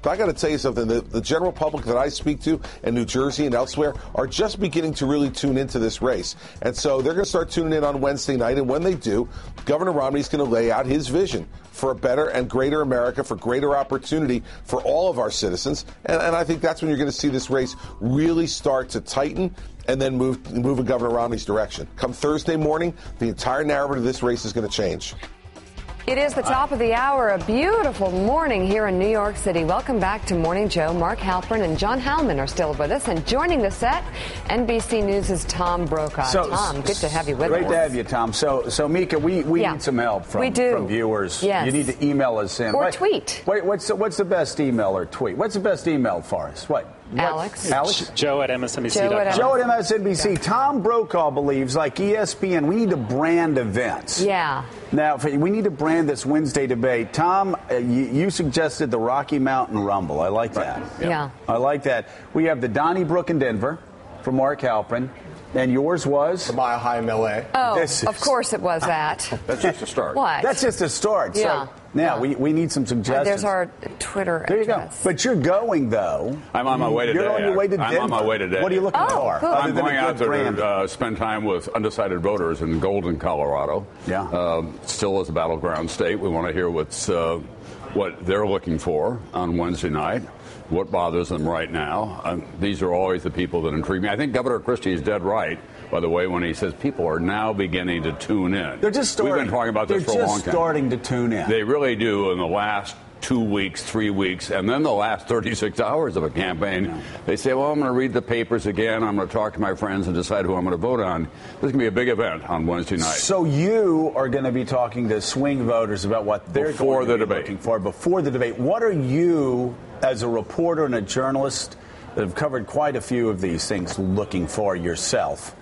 But I got to tell you something, the general public that I speak to in New Jersey and elsewhere are just beginning to really tune into this race. And so they're going to start tuning in on Wednesday night. And when they do, Governor Romney's going to lay out his vision for a better and greater America, for greater opportunity for all of our citizens. And I think that's when you're going to see this race really start to tighten and then move in Governor Romney's direction. Come Thursday morning, the entire narrative of this race is going to change. It is the top of the hour. A beautiful morning here in New York City. Welcome back to Morning Joe. Mark Halperin and John Hallman are still with us. And joining the set, NBC News' Tom Brokaw. Tom, good to have you with us. Great to have you, Tom. So Mika, we need some help from viewers. Yes. You need to email us in. Or tweet. Wait, what's the best email or tweet? What's the best email for us? Alex? Joe at MSNBC.com. Joe at MSNBC. Tom Brokaw believes, like ESPN, we need to brand events. Yeah. Now, we need to brand this Wednesday debate. Tom, you suggested the Rocky Mountain Rumble. I like that. Yeah. I like that. We have the Donnybrook in Denver for Mark Halperin. And yours was? The Mile High in L.A. Oh, of course it was that. That's just a start. What? That's just a start. Yeah. So now we need some suggestions. There's our Twitter There you go. address. But you're going, though. I'm on my way today. You're on your way to Denver. I'm on my way today. What are you looking for? Cool. I'm going out to spend time with undecided voters in Golden, Colorado. Yeah. Still is a battleground state. We want to hear what they're looking for on Wednesday night. What bothers them right now. These are always the people that intrigue me. I think Governor Christie is dead right, by the way, when he says people are now beginning to tune in. They're just starting. We've been talking about this for a long time. They're just starting to tune in. They really do in the last 2 weeks, 3 weeks, and then the last 36 hours of a campaign. Yeah. They say, well, I'm going to read the papers again. I'm going to talk to my friends and decide who I'm going to vote on. This is going to be a big event on Wednesday night. So you are going to be talking to swing voters about what they're going to be looking for before the debate. What are you, as a reporter and a journalist that have covered quite a few of these things, looking for yourself?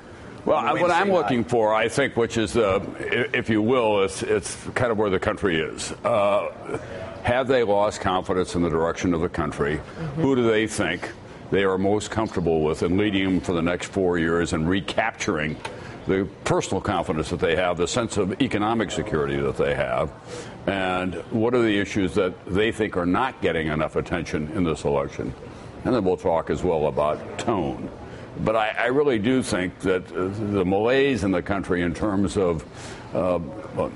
Well, what I'm looking for, I think, which is, if you will, it's kind of where the country is. Have they lost confidence in the direction of the country? Mm-hmm. Who do they think they are most comfortable with in leading them for the next 4 years and recapturing the personal confidence that they have, the sense of economic security that they have? And what are the issues that they think are not getting enough attention in this election? And then we'll talk as well about tone. But I really do think that the malaise in the country in terms of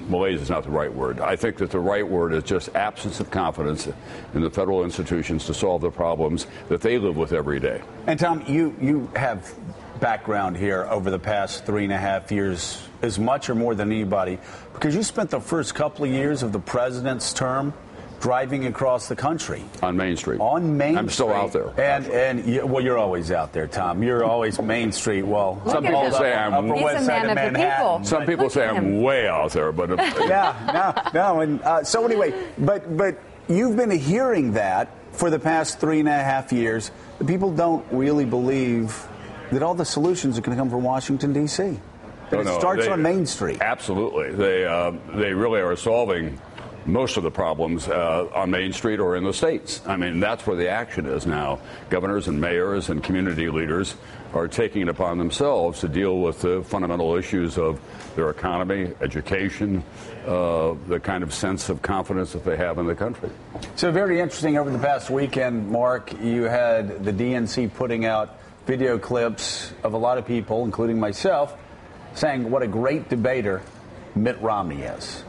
malaise is not the right word. I think that the right word is just absence of confidence in the federal institutions to solve the problems that they live with every day. And Tom, you have background here over the past 3.5 years, as much or more than anybody, because you spent the first couple of years of the president's term driving across the country. On Main Street. On Main Street. I'm still out there. And you're always out there, Tom. You're always Main Street. Well, some people say I'm Upper West Side of Manhattan. Some people say I'm way out there, but no. And so anyway, but you've been hearing that for the past 3.5 years. The people don't really believe that all the solutions are going to come from Washington, D.C. It starts on Main Street. Absolutely. They really are solving most of the problems on Main Street or in the states. I mean, that's where the action is now. Governors and mayors and community leaders are taking it upon themselves to deal with the fundamental issues of their economy, education, the kind of sense of confidence that they have in the country. So very interesting. Over the past weekend, Mark, you had the DNC putting out video clips of a lot of people, including myself, saying what a great debater Mitt Romney is.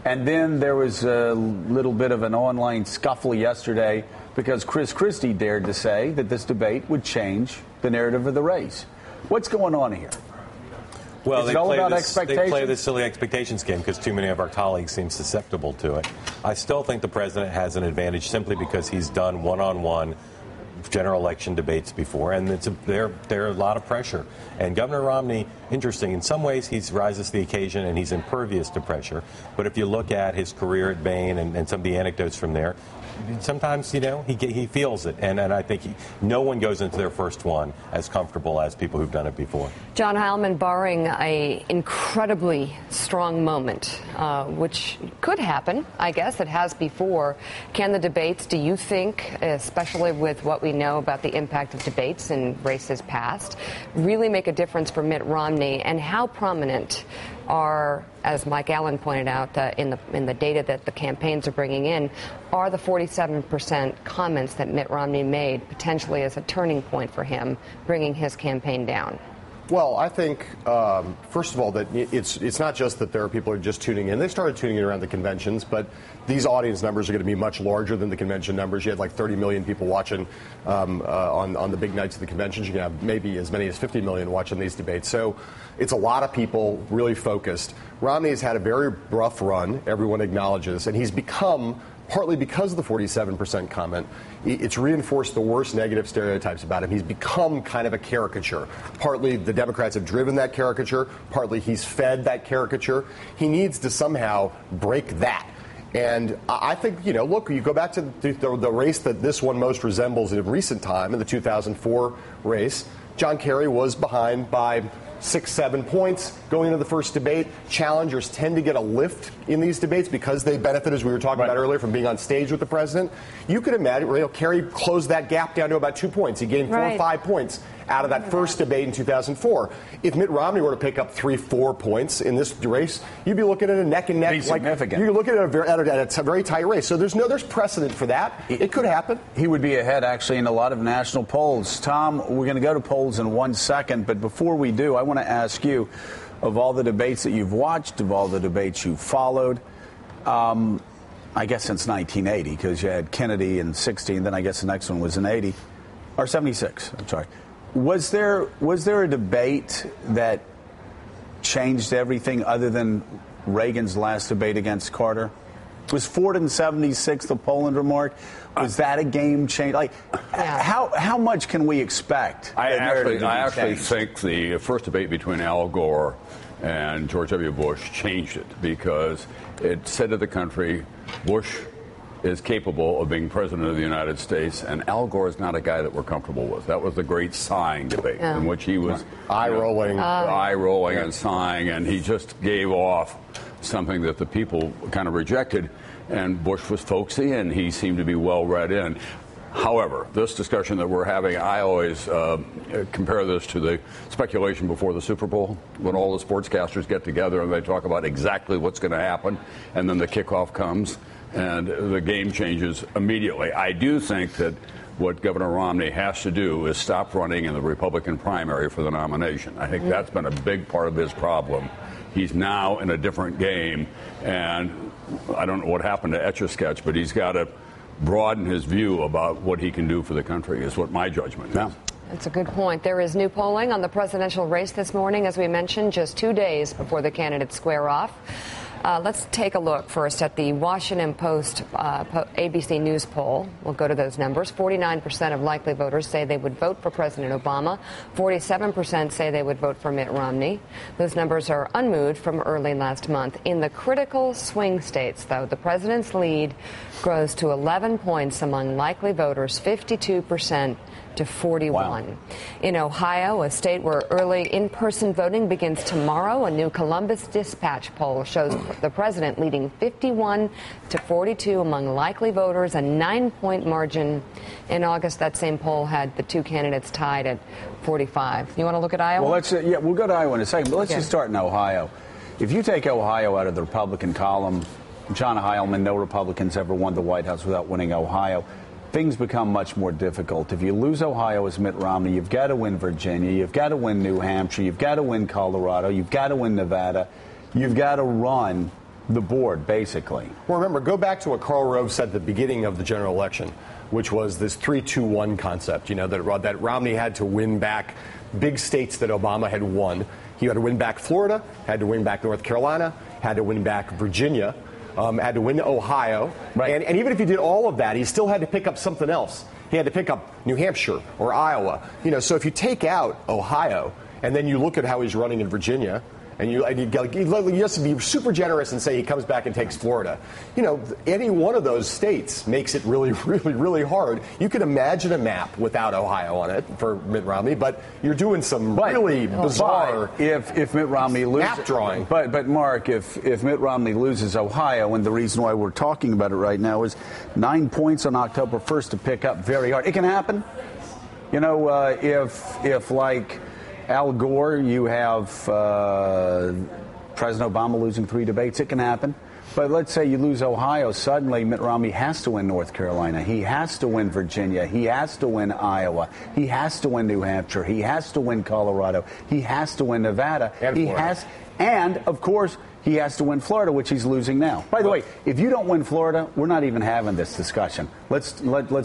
And then there was a little bit of an online scuffle yesterday because Chris Christie dared to say that this debate would change the narrative of the race. What's going on here? Well, Is it all about expectations? They play this silly expectations game because too many of our colleagues seem susceptible to it. I still think the president has an advantage simply because he's done one-on-one general election debates before, and there are a lot of pressure. And Governor Romney, interesting, in some ways he rises to the occasion and he's impervious to pressure. But if you look at his career at Bain and some of the anecdotes from there, sometimes, he feels it. And I think no one goes into their first one as comfortable as people who've done it before. John Hallman, barring a incredibly strong moment, which could happen, I guess, it has before, can the debates, do you think, especially with what we know about the impact of debates in races past, really make a difference for Mitt Romney? And how prominent are, as Mike Allen pointed out in the data that the campaigns are bringing in, are the 47% comments that Mitt Romney made potentially as a turning point for him, bringing his campaign down? Well, I think, first of all, that it's not just that there are people who are just tuning in. They started tuning in around the conventions, but these audience numbers are going to be much larger than the convention numbers. You had like 30 million people watching on the big nights of the conventions. You can have maybe as many as 50 million watching these debates. So it's a lot of people really focused. Romney has had a very rough run, everyone acknowledges, and he's become, partly because of the 47% comment, it's reinforced the worst negative stereotypes about him. He's become kind of a caricature. Partly the Democrats have driven that caricature. Partly he's fed that caricature. He needs to somehow break that. And I think, look, you go back to the race that this one most resembles in recent time, in the 2004 race. John Kerry was behind by 6-7 points going into the first debate. Challengers tend to get a lift in these debates because they benefit, as we were talking about earlier, from being on stage with the president. You could imagine, Kerry closed that gap down to about 2 points. He gained 4 or 5 points out of that first debate in 2004. If Mitt Romney were to pick up 3-4 points in this race, you'd be looking at a neck and neck. You're looking at a very tight race. So there's precedent for that. It could happen. He would be ahead, actually, in a lot of national polls. Tom, we're going to go to polls in 1 second, but before we do, I want to ask you, of all the debates that you've watched, of all the debates you've followed, I guess since 1980, because you had Kennedy in 60, and then I guess the next one was in 80, or 76, I'm sorry. Was there a debate that changed everything other than Reagan's last debate against Carter? Was Ford in 76 the Poland remark? Was that a game change? How much can we expect? I actually think the first debate between Al Gore and George W. Bush changed it because it said to the country, Bush is capable of being president of the United States, and Al Gore is not a guy that we're comfortable with. That was the great sighing debate in which he was eye-rolling and sighing, and he just gave off something that the people kind of rejected, and Bush was folksy, and he seemed to be well read in. However, this discussion that we're having, I always compare this to the speculation before the Super Bowl, when all the sportscasters get together and they talk about exactly what's going to happen, and then the kickoff comes and the game changes immediately. I do think that what Governor Romney has to do is stop running in the Republican primary for the nomination. I think that's been a big part of his problem. He's now in a different game, and I don't know what happened to Etch-a-Sketch, but he's got to broaden his view about what he can do for the country, is what my judgment is. That's a good point. There is new polling on the presidential race this morning, as we mentioned, just 2 days before the candidates square off. Let's take a look first at the Washington Post ABC News poll. We'll go to those numbers. 49% of likely voters say they would vote for President Obama. 47% say they would vote for Mitt Romney. Those numbers are unmoved from early last month. In the critical swing states, though, the president's lead grows to 11 points among likely voters, 52% to 41. Wow. In Ohio, a state where early in-person voting begins tomorrow, a new Columbus Dispatch poll shows the president leading 51 to 42 among likely voters, a 9-point margin. In August, that same poll had the two candidates tied at 45. You want to look at Iowa? Well, we'll go to Iowa in a second, but let's just start in Ohio. If you take Ohio out of the Republican column, John Heilman, no Republicans ever won the White House without winning Ohio. Things become much more difficult. If you lose Ohio as Mitt Romney, you've got to win Virginia, you've got to win New Hampshire, you've got to win Colorado, you've got to win Nevada. You've got to run the board, basically. Well, remember, go back to what Karl Rove said at the beginning of the general election, which was this 3-2-1 concept, that Romney had to win back big states that Obama had won. He had to win back Florida, had to win back North Carolina, had to win back Virginia. Had to win Ohio. Right. And even if he did all of that, he still had to pick up something else. He had to pick up New Hampshire or Iowa. So if you take out Ohio and then you look at how he's running in Virginia, and you just be super generous and say he comes back and takes Florida. Any one of those states makes it really, really, really hard. You can imagine a map without Ohio on it for Mitt Romney, but you're doing some really bizarre if Mitt Romney loses map drawing. But Mark, if Mitt Romney loses Ohio, and the reason why we're talking about it right now is 9 points on October 1st to pick up very hard. It can happen. If like Al Gore, you have President Obama losing 3 debates. It can happen. But let's say you lose Ohio. Suddenly, Mitt Romney has to win North Carolina. He has to win Virginia. He has to win Iowa. He has to win New Hampshire. He has to win Colorado. He has to win Nevada. And of course, he has to win Florida, which he's losing now. By the way, if you don't win Florida, we're not even having this discussion. Let's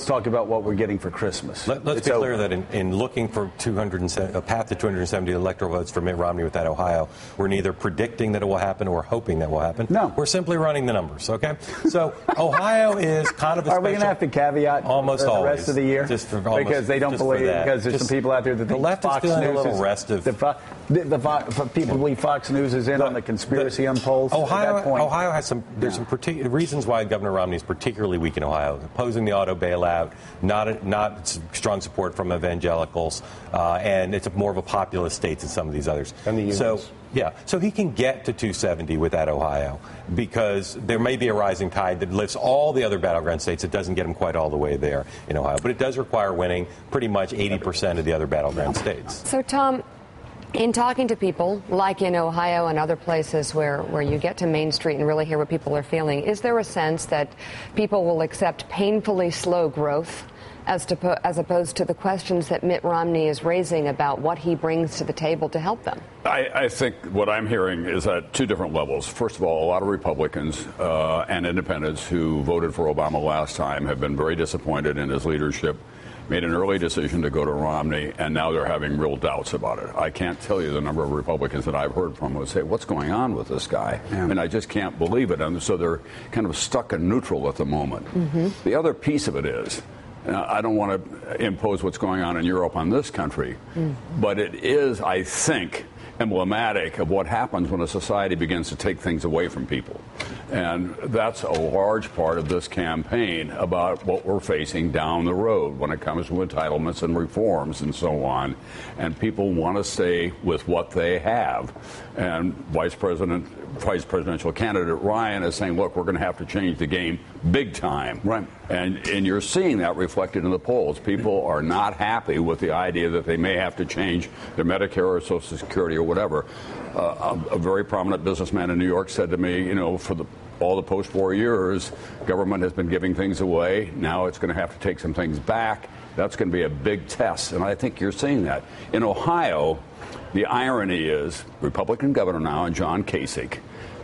talk about what we're getting for Christmas. Let's be clear that in looking for a path to 270 electoral votes for Mitt Romney with that Ohio, we're neither predicting that it will happen or hoping that will happen. No. We're simply running the numbers, okay? So Ohio is kind of a Are we going to have to caveat almost the always, rest of the year? Because they don't believe, because there's some people out there that think the left Fox is feeling News a little restive. People believe Fox News is in on the conspiracy polls. Ohio has some particular reasons why Governor Romney is particularly weak in Ohio. Opposing the auto bailout, not strong support from evangelicals, and it's more of a populist state than some of these others. And the unions. So he can get to 270 with that Ohio because there may be a rising tide that lifts all the other battleground states. It doesn't get him quite all the way there in Ohio, but it does require winning pretty much 80% of the other battleground states. So, Tom, in talking to people, like in Ohio and other places where you get to Main Street and really hear what people are feeling, is there a sense that people will accept painfully slow growth as opposed to the questions that Mitt Romney is raising about what he brings to the table to help them? I think what I'm hearing is at 2 different levels. First of all, a lot of Republicans and independents who voted for Obama last time have been very disappointed in his leadership, made an early decision to go to Romney, and now they're having real doubts about it. I can't tell you the number of Republicans that I've heard from who say, what's going on with this guy? Yeah. I mean, I just can't believe it. And so they're kind of stuck in neutral at the moment. Mm-hmm. The other piece of it is, I don't want to impose what's going on in Europe on this country, but it is, I think, emblematic of what happens when a society begins to take things away from people. And that's a large part of this campaign about what we're facing down the road when it comes to entitlements and reforms and so on. And people want to stay with what they have. And vice presidential candidate Ryan is saying, look, we're going to have to change the game big time. Right. And you're seeing that reflected in the polls. People are not happy with the idea that they may have to change their Medicare or Social Security or whatever. A very prominent businessman in New York said to me, you know, for all the post-war years, government has been giving things away. Now it's going to have to take some things back. That's going to be a big test, and I think you're seeing that. In Ohio, the irony is Republican governor now, and John Kasich.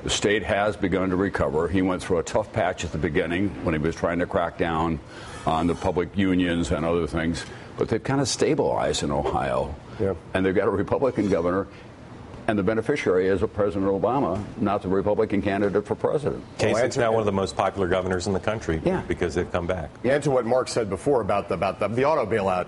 The state has begun to recover. He went through a tough patch at the beginning when he was trying to crack down on the public unions and other things, but they've kind of stabilized in Ohio. Yeah. And they've got a Republican governor. And the beneficiary is President Obama, not the Republican candidate for president. Kasich's now one of the most popular governors in the country because they've come back. Yeah, and to what Mark said before about the auto bailout,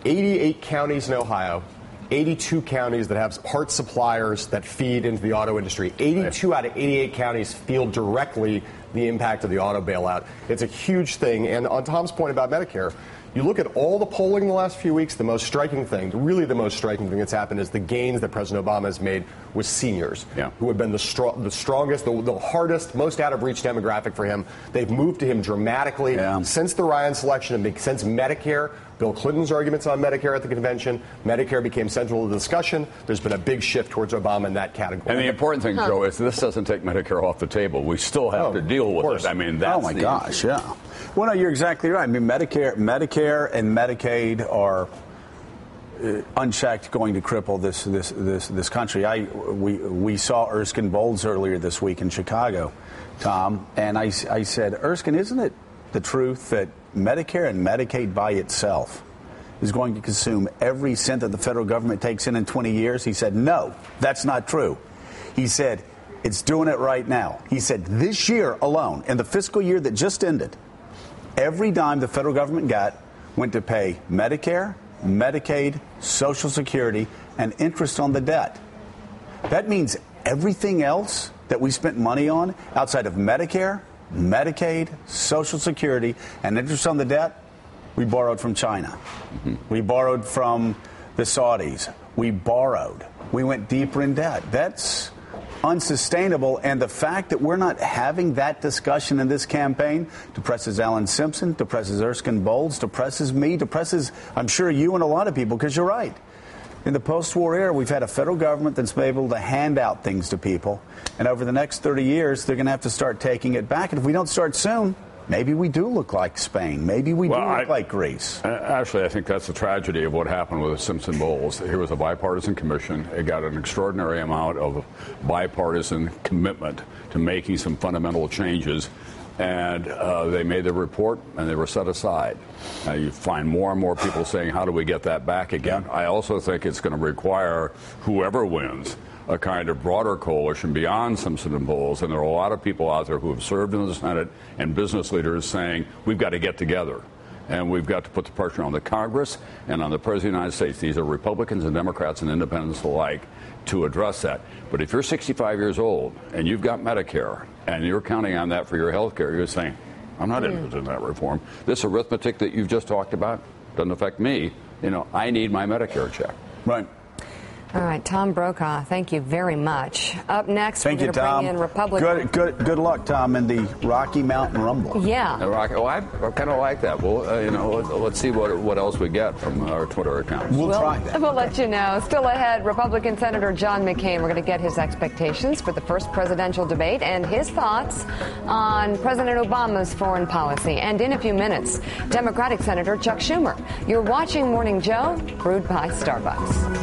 88 counties in Ohio, 82 counties that have parts suppliers that feed into the auto industry. 82 out of 88 counties feel directly the impact of the auto bailout. It's a huge thing. And on Tom's point about Medicare, you look at all the polling in the last few weeks, the most striking thing that's happened is the gains that President Obama has made with seniors, who have been the strongest, the hardest, most out-of-reach demographic for him. They've moved to him dramatically since the Ryan selection and since Medicare. Bill Clinton's arguments on Medicare at the convention. Medicare became central to the discussion. There's been a big shift towards Obama in that category. And the important thing, Joe, is this doesn't take Medicare off the table. We still have to deal with it. I mean, that's gosh, yeah. Well, no, you're exactly right. I mean, Medicare and Medicaid are unchecked going to cripple this country. We saw Erskine Bowles earlier this week in Chicago, Tom, and I said, Erskine, isn't it the truth that Medicare and Medicaid by itself is going to consume every cent that the federal government takes in 20 years? He said, no, that's not true. He said, it's doing it right now. He said, this year alone, in the fiscal year that just ended, every dime the federal government got went to pay Medicare, Medicaid, Social Security, and interest on the debt. That means everything else that we spent money on outside of Medicare, Medicaid, Social Security, and interest on the debt, we borrowed from China. Mm-hmm. We borrowed from the Saudis. We went deeper in debt. That's unsustainable, and the fact that we're not having that discussion in this campaign depresses Alan Simpson, depresses Erskine Bowles, depresses me, depresses, I'm sure, you and a lot of people, because you're right. In the post-war era, we've had a federal government that's been able to hand out things to people. And over the next 30 years, they're going to have to start taking it back. And if we don't start soon, maybe we do look like Spain. Maybe we do look like Greece. Actually, I think that's the tragedy of what happened with the Simpson Bowls. Here was a bipartisan commission. It got an extraordinary amount of bipartisan commitment to making some fundamental changes. And they made their report, and they were set aside. You find more and more people saying, how do we get that back again? I also think it's going to require whoever wins a kind of broader coalition beyond Simpson and Bowles. And there are a lot of people out there who have served in the Senate and business leaders saying, we've got to get together. And we've got to put the pressure on the Congress and on the President of the United States. These are Republicans and Democrats and independents alike to address that. But if you're 65 years old and you've got Medicare and you're counting on that for your health care, you're saying, I'm not interested in that reform. This arithmetic that you've just talked about doesn't affect me. You know, I need my Medicare check. Right. All right, Tom Brokaw, thank you very much. Up next, we're going to bring in Republican. Good luck, Tom, in the Rocky Mountain Rumble. Yeah. I kind of like that. Well, let's see what else we get from our Twitter account. We'll try that. We'll let you know. Still ahead, Republican Senator John McCain. We're going to get his expectations for the first presidential debate and his thoughts on President Obama's foreign policy. And in a few minutes, Democratic Senator Chuck Schumer. You're watching Morning Joe, brewed by Starbucks.